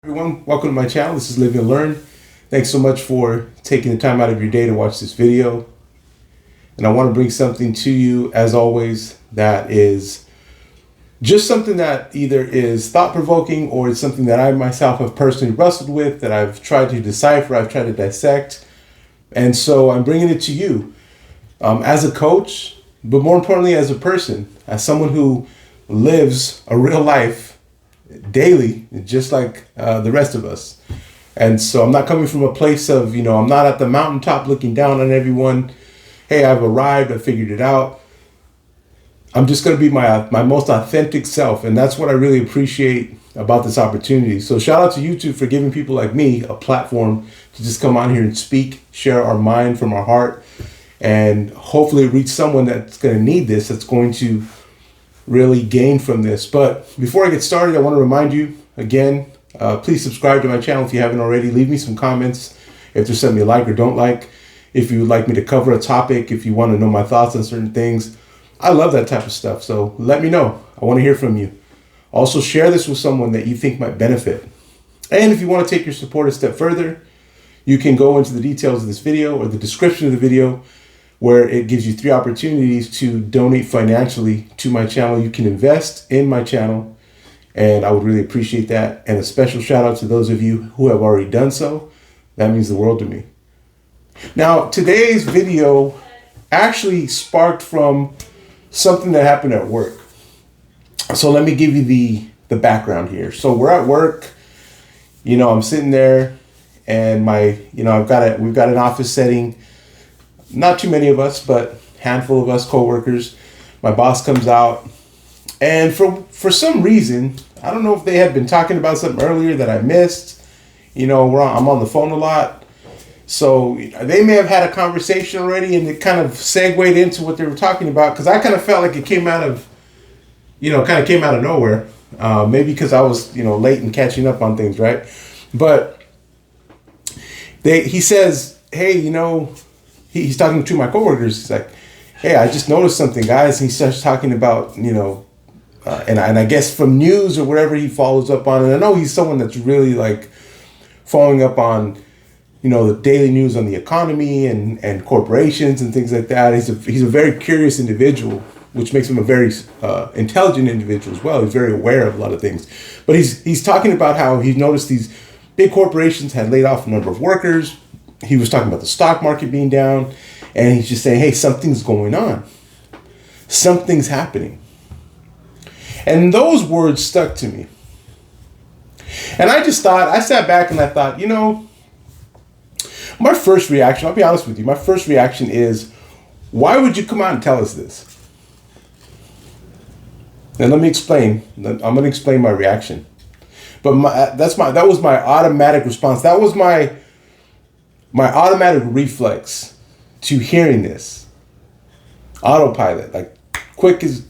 Everyone, welcome to my channel. This is Live and Learn. Thanks so much for taking the time out of your day to watch this video. And I want to bring something to you, as always, that is just something that either is thought-provoking or it's something that I myself have personally wrestled with, that I've tried to decipher, I've tried to dissect. And so I'm bringing it to you as a coach, but more importantly as a person, as someone who lives a real life daily, just like the rest of us. And so I'm not coming from a place of, I'm not at the mountaintop looking down on everyone. Hey, I've arrived, I figured it out. I'm just going to be my most authentic self. And that's what I really appreciate about this opportunity. So shout out to YouTube for giving people like me a platform to just come on here and speak, share our mind from our heart, and hopefully reach someone that's going to need this, that's going to really gain from this. But before I get started, I want to remind you again, please subscribe to my channel if you haven't already. Leave me some comments if there's something you like or don't like. If you would like me to cover a topic, if you want to know my thoughts on certain things, I love that type of stuff. So let me know. I want to hear from you. Also share this with someone that you think might benefit. And if you want to take your support a step further, you can go into the details of this video or the description of the video, where it gives you 3 opportunities to donate financially to my channel. You can invest in my channel, and I would really appreciate that. And a special shout out to those of you who have already done so. That means the world to me. Now, today's video actually sparked from something that happened at work. So let me give you the background here. So we're at work, I'm sitting there, and we've got an office setting. Not too many of us, but handful of us co-workers. My boss comes out, and for some reason, I don't know if they had been talking about something earlier that I missed. I'm on the phone a lot, so they may have had a conversation already, and it kind of segued into what they were talking about, because I kind of felt like it came out of nowhere. Maybe because I was late and catching up on things, right? But he says, hey, he's talking to my coworkers. He's like, hey, I just noticed something, guys. And he starts talking about, and I guess from news or whatever he follows up on. And I know he's someone that's really like following up on, the daily news on the economy and corporations and things like that. He's a very curious individual, which makes him a very intelligent individual as well. He's very aware of a lot of things. But he's talking about how he noticed these big corporations had laid off a number of workers. He was talking about the stock market being down, and he's just saying, hey, something's going on. Something's happening. And those words stuck to me. And I sat back and I thought, my first reaction, I'll be honest with you, my first reaction is, why would you come out and tell us this? And let me explain. I'm going to explain my reaction. But that was my automatic response. That was my automatic reflex to hearing this. Autopilot, like quick as,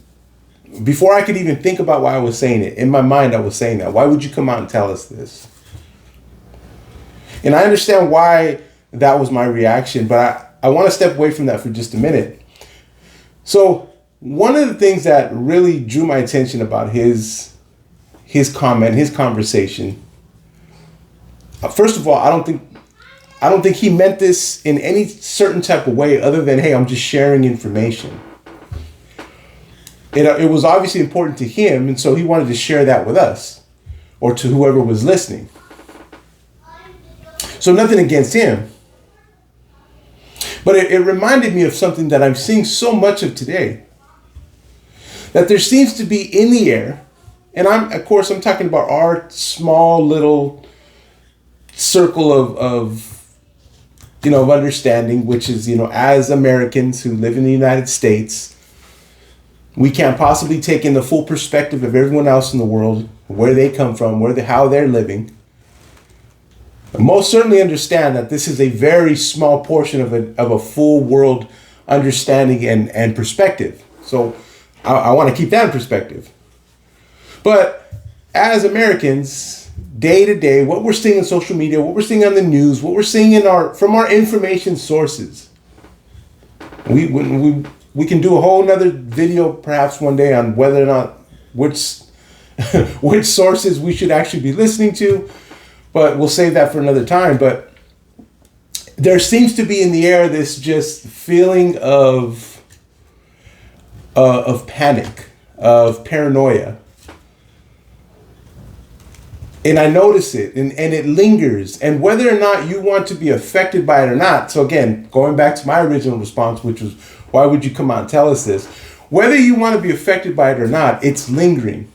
before I could even think about why I was saying it, in my mind I was saying that. Why would you come out and tell us this? And I understand why that was my reaction, but I want to step away from that for just a minute. So one of the things that really drew my attention about his comment, his conversation, first of all, I don't think he meant this in any certain type of way other than, hey, I'm just sharing information. It was obviously important to him, and so he wanted to share that with us or to whoever was listening. So nothing against him. But it reminded me of something that I'm seeing so much of today. That there seems to be in the air, and I'm talking about our small little circle of understanding, which is, as Americans who live in the United States, we can't possibly take in the full perspective of everyone else in the world, where they come from, how they're living. But most certainly understand that this is a very small portion of a full world understanding and perspective. So I want to keep that in perspective. But as Americans, day to day, what we're seeing in social media, what we're seeing on the news, what we're seeing from our information sources. We can do a whole nother video perhaps one day on whether or not which sources we should actually be listening to. But we'll save that for another time. But there seems to be in the air this just feeling of panic, of paranoia. And I notice it, and it lingers. And whether or not you want to be affected by it or not, so again, going back to my original response, which was, why would you come out and tell us this? Whether you want to be affected by it or not, it's lingering.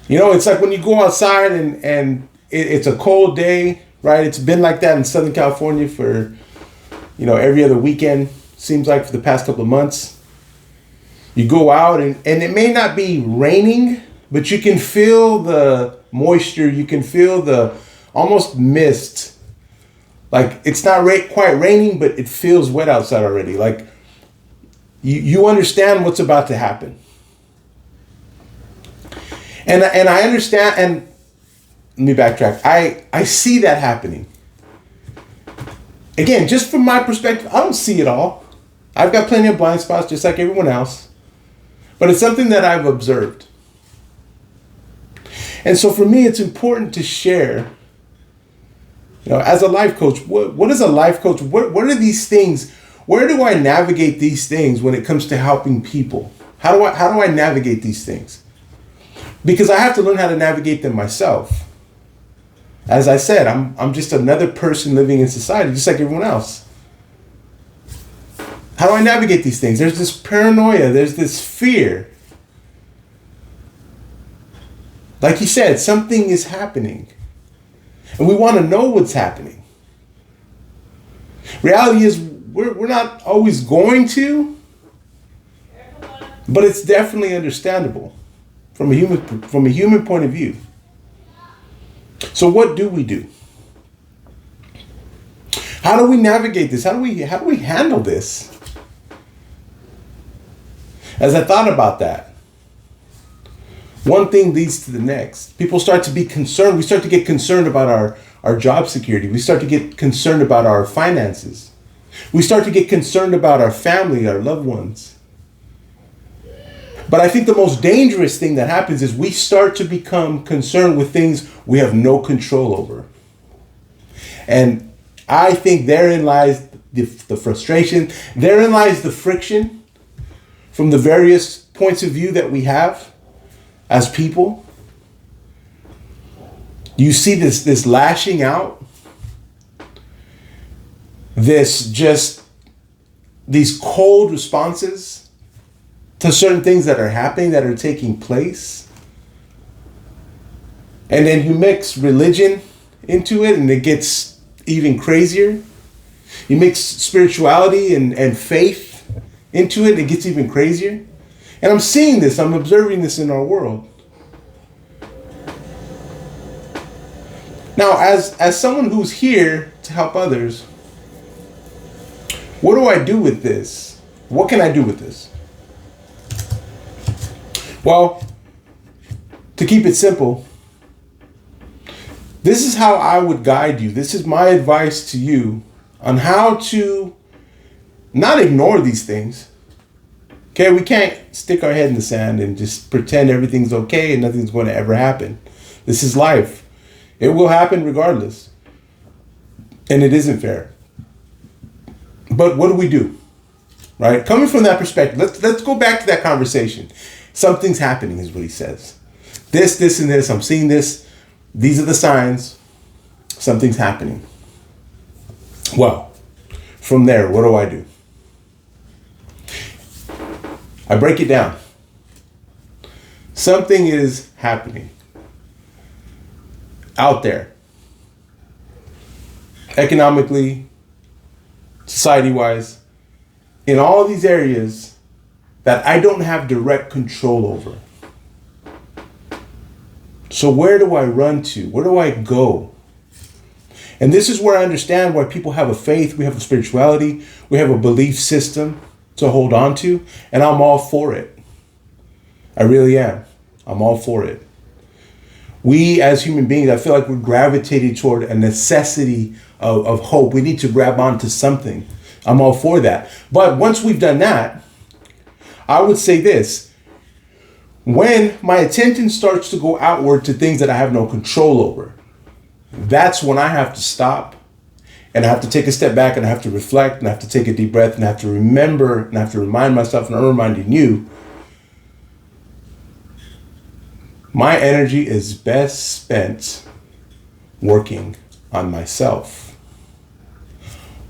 You know, it's like when you go outside and it's a cold day, right? It's been like that in Southern California for, every other weekend, seems like, for the past couple of months. You go out and it may not be raining, but you can feel the moisture. You can feel the almost mist. Like, it's not quite raining, but it feels wet outside already. Like, you understand what's about to happen. And I understand, and let me backtrack. I see that happening. Again, just from my perspective, I don't see it all. I've got plenty of blind spots, just like everyone else. But it's something that I've observed. And so for me, it's important to share, as a life coach, what is a life coach? What are these things? Where do I navigate these things when it comes to helping people? How do I navigate these things? Because I have to learn how to navigate them myself. As I said, I'm just another person living in society, just like everyone else. How do I navigate these things? There's this paranoia, there's this fear. Like he said, something is happening. And we want to know what's happening. Reality is, we're not always going to, but it's definitely understandable from a human point of view. So what do we do? How do we navigate this? How do we handle this? As I thought about that, one thing leads to the next. People start to be concerned. We start to get concerned about our job security. We start to get concerned about our finances. We start to get concerned about our family, our loved ones. But I think the most dangerous thing that happens is we start to become concerned with things we have no control over. And I think therein lies the frustration. Therein lies the friction from the various points of view that we have as people. You see this lashing out, these cold responses to certain things that are happening, that are taking place. And then you mix religion into it and it gets even crazier. You mix spirituality and faith into it and it gets even crazier. And I'm seeing this, I'm observing this in our world. Now, as someone who's here to help others, what do I do with this? What can I do with this? Well, to keep it simple, this is how I would guide you. This is my advice to you on how to not ignore these things. Okay, we can't stick our head in the sand and just pretend everything's okay and nothing's going to ever happen. This is life. It will happen regardless. And it isn't fair. But what do we do? Right? Coming from that perspective, let's go back to that conversation. Something's happening is what he says. This, and this. I'm seeing this. These are the signs. Something's happening. Well, from there, what do I do? I break it down. Something is happening out there. Economically, society-wise, in all these areas that I don't have direct control over. So where do I run to? Where do I go? And this is where I understand why people have a faith, we have a spirituality, we have a belief system to hold on to, and I'm all for it. I really am. I'm all for it. We as human beings, I feel like we're gravitated toward a necessity of hope. We need to grab onto something. I'm all for that. But once we've done that, I would say this. When my attention starts to go outward to things that I have no control over, that's when I have to stop and I have to take a step back and I have to reflect and I have to take a deep breath and I have to remember and I have to remind myself, and I'm reminding you, my energy is best spent working on myself.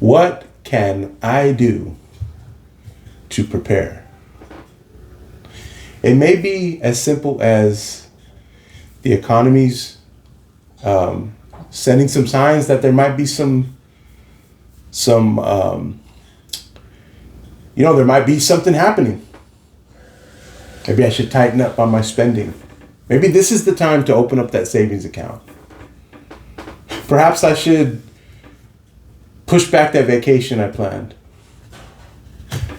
What can I do to prepare? It may be as simple as the economy's sending some signs that there might be there might be something happening. Maybe I should tighten up on my spending. Maybe this is the time to open up that savings account. Perhaps I should push back that vacation I planned.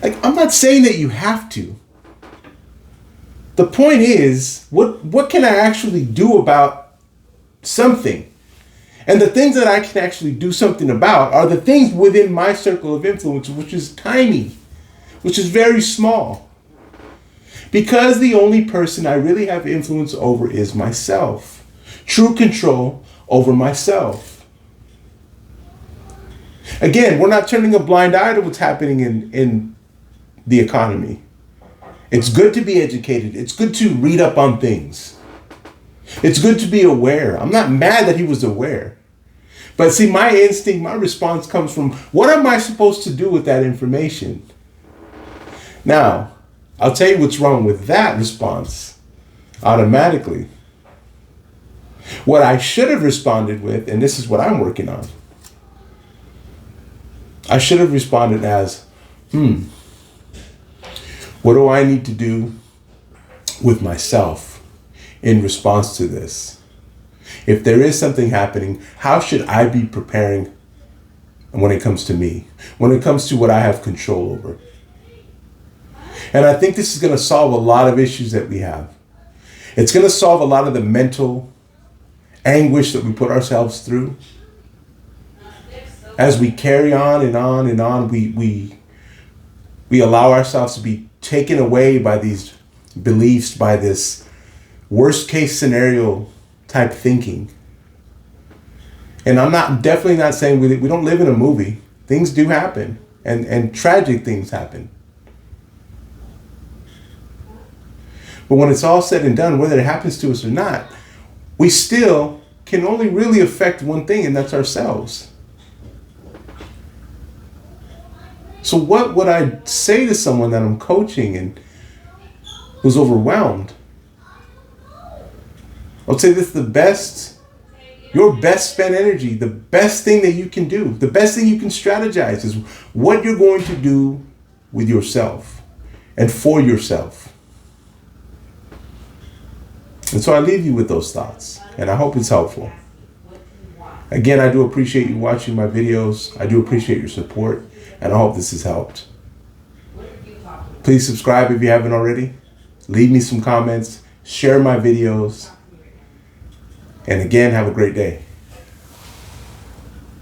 Like, I'm not saying that you have to. The point is, what can I actually do about something? And the things that I can actually do something about are the things within my circle of influence, which is tiny, which is very small. Because the only person I really have influence over is myself. True control over myself. Again, we're not turning a blind eye to what's happening in the economy. It's good to be educated. It's good to read up on things. It's good to be aware. I'm not mad that he was aware. But see, my instinct, my response comes from, what am I supposed to do with that information? Now, I'll tell you what's wrong with that response automatically. What I should have responded with, and this is what I'm working on, I should have responded as, what do I need to do with myself in response to this? If there is something happening, how should I be preparing when it comes to me, when it comes to what I have control over? And I think this is going to solve a lot of issues that we have. It's going to solve a lot of the mental anguish that we put ourselves through. As we carry on and on and on, we allow ourselves to be taken away by these beliefs, by this worst case scenario type thinking. And I'm definitely not saying we don't live in a movie. Things do happen, and tragic things happen. But when it's all said and done, whether it happens to us or not, we still can only really affect one thing, and that's ourselves. So what would I say to someone that I'm coaching and who's overwhelmed? I'll say this: your best spent energy, the best thing that you can do, the best thing you can strategize is what you're going to do with yourself and for yourself. And so I leave you with those thoughts, and I hope it's helpful. Again, I do appreciate you watching my videos. I do appreciate your support, and I hope this has helped. Please subscribe if you haven't already. Leave me some comments. Share my videos. And again, have a great day.